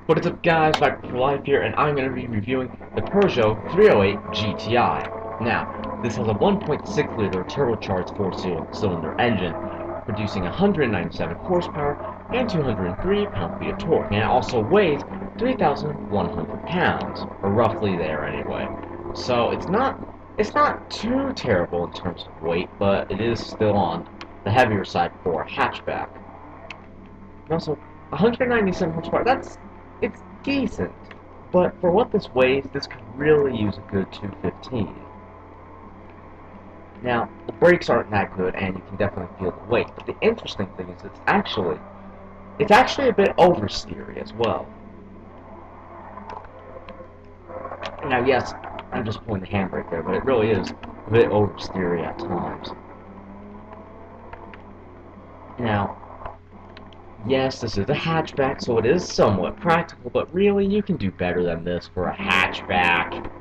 What is up, guys? Back for Life here, and I'm going to be reviewing the Peugeot 308 GTI. Now, this has a 1.6-liter turbocharged four-cylinder engine, producing 197 horsepower and 203 pound-feet of torque, and it also weighs 3,100 pounds, or roughly there anyway. So it's not too terrible in terms of weight, but it is still on the heavier side for a hatchback. And also, 197 horsepower, it's decent, but for what this weighs, this could really use a good 215. Now, the brakes aren't that good, and you can definitely feel the weight, but the interesting thing is it's actually a bit oversteery as well. Now, yes, I'm just pulling the handbrake there, but it really is a bit oversteery at times. Now, yes, this is a hatchback, so it is somewhat practical, but really, you can do better than this for a hatchback.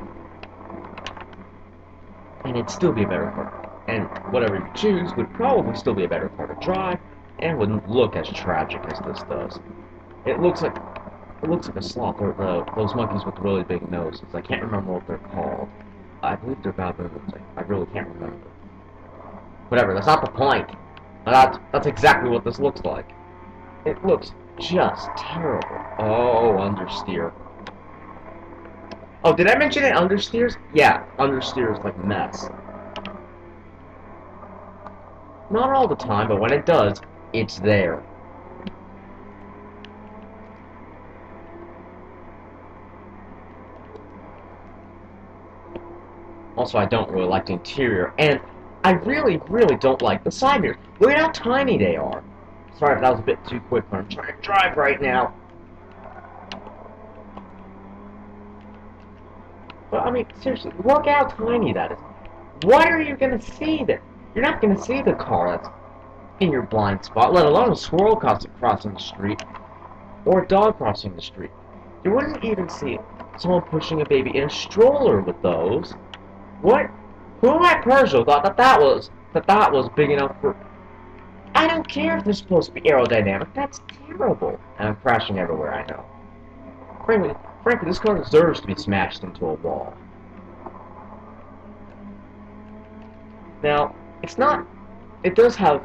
And it'd still be a better car. And whatever you choose would probably still be a better car to drive, and wouldn't look as tragic as this does. It looks like a sloth, or those monkeys with really big noses. I can't remember what they're called. I believe they're baboons. I really can't remember. Whatever, that's not the point. That's exactly what this looks like. It looks just terrible. Oh, understeer. Oh, did I mention it understeers? Yeah, understeers like a mess. Not all the time, but when it does, it's there. Also, I don't really like the interior, and I really, really don't like the side mirrors. Look at how tiny they are. Sorry if that was a bit too quick, but I'm trying to drive right now. But, I mean, seriously, look how tiny that is. What are you going to see there? You're not going to see the car that's in your blind spot, let alone a squirrel crossing the street, or a dog crossing the street. You wouldn't even see someone pushing a baby in a stroller with those. What? Who at Peugeot thought that was big enough for... I don't care if they're supposed to be aerodynamic. That's terrible. And I'm crashing everywhere, I know. Frankly, this car deserves to be smashed into a wall. Now, it's not... It does have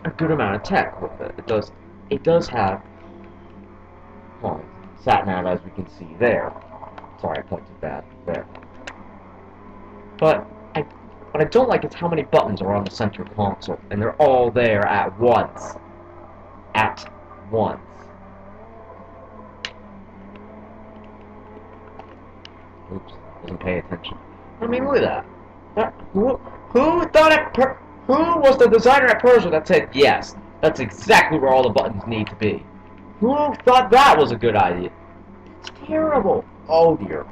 a good amount of tech with it. It does have... Hold on. Sat-nav, as we can see there. Sorry, I plugged it bad. There. But what I don't like is how many buttons are on the center console, and they're all there at once. At once. Oops, doesn't pay attention. I mean, look at that. Who was the designer at Peugeot that said, yes, that's exactly where all the buttons need to be? Who thought that was a good idea? It's terrible. Oh dear.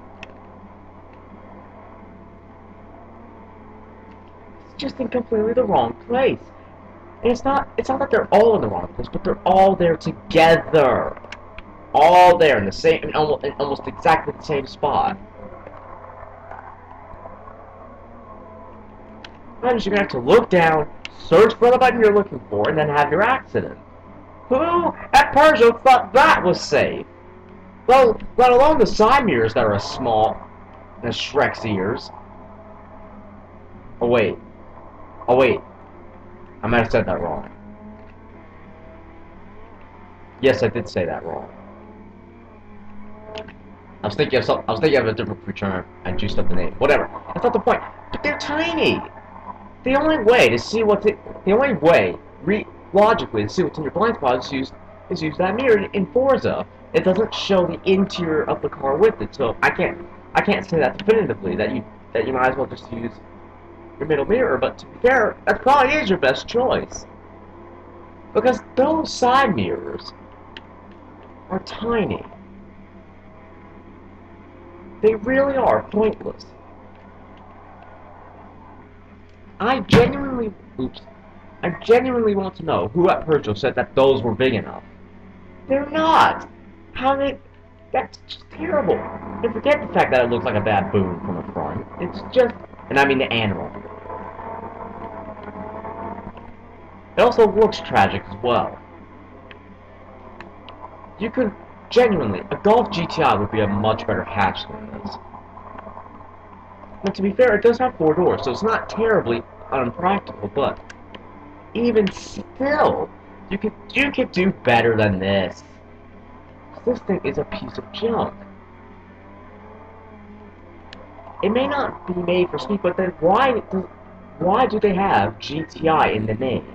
Just in completely the wrong place. And it's not that they're all in the wrong place, but they're all there together. All there in the same, in almost exactly the same spot. Then you're gonna have to look down, search for the button you're looking for, and then have your accident. Who at Peugeot thought that was safe? Well, let alone the side mirrors that are as small as Shrek's ears. Oh wait. I might have said that wrong. Yes, I did say that wrong. I was thinking of a different creature and I juiced up the name. Whatever. That's not the point. But they're tiny. The only way to see logically to see what's in your blind spot is use that mirror in Forza. It doesn't show the interior of the car with it, so I can't say that definitively that you might as well just use your middle mirror, but to be fair, that probably is your best choice. Because those side mirrors are tiny. They really are pointless. I genuinely want to know who at Peugeot said that those were big enough. They're not! That's just terrible. And forget the fact that it looks like a baboon from the front. It's just... And I mean the animal. It also looks tragic as well. You could Genuinely, a Golf GTI would be a much better hatch than this. But to be fair, it does have 4 doors, so it's not terribly unpractical, but even still, you could do better than this. This thing is a piece of junk. It may not be made for speed, but then why do they have GTI in the name?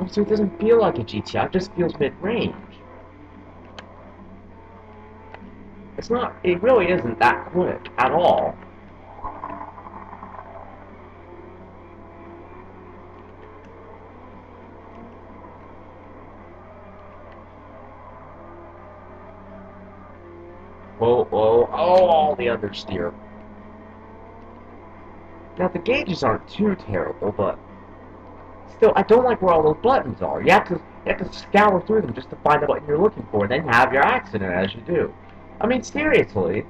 So it doesn't feel like a GTI, it just feels mid-range. It really isn't that quick at all. Whoa, whoa, oh, all the understeer. Now, the gauges aren't too terrible, but still, I don't like where all those buttons are. You have to scour through them just to find the button you're looking for, and then have your accident as you do. I mean, seriously,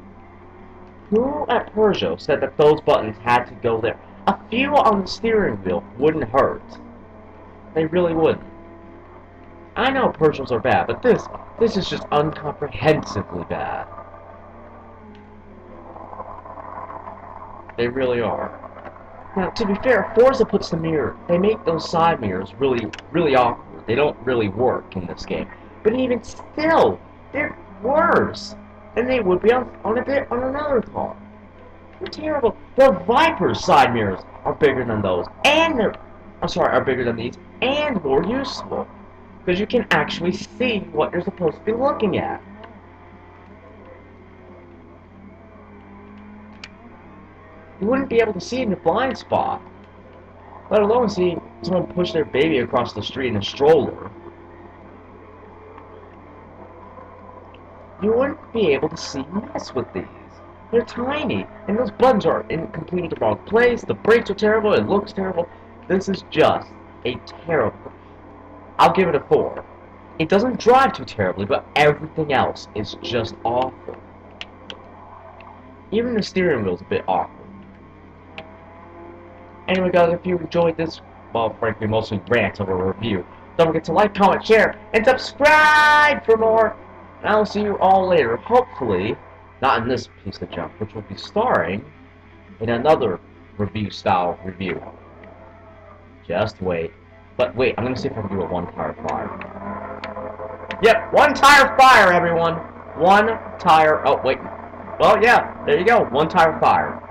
who at Peugeot said that those buttons had to go there? A few on the steering wheel wouldn't hurt. They really wouldn't. I know Peugeots are bad, but this is just incomprehensibly bad. They really are. Now, to be fair, Forza puts they make those side mirrors really, really awkward. They don't really work in this game. But even still, they're worse than they would be on another car. They're terrible. The Viper's side mirrors are bigger than those, and are bigger than these, and more useful. Because you can actually see what you're supposed to be looking at. You wouldn't be able to see in your blind spot, let alone see someone push their baby across the street in a stroller. You wouldn't be able to see mess with these. They're tiny, and those buttons are in completely the wrong place, the brakes are terrible, it looks terrible. This is just a terrible... I'll give it a 4. It doesn't drive too terribly, but everything else is just awful. Even the steering wheel's a bit awkward. Anyway guys, if you enjoyed this, well frankly mostly rant of a review, don't forget to like, comment, share, and subscribe for more, and I'll see you all later, hopefully, not in this piece of junk, which will be starring in another review-style review. Just wait. But wait, I'm gonna see if I can do a one-tire fire. Yep, one-tire fire, everyone! One tire, oh wait, well yeah, there you go, one-tire fire.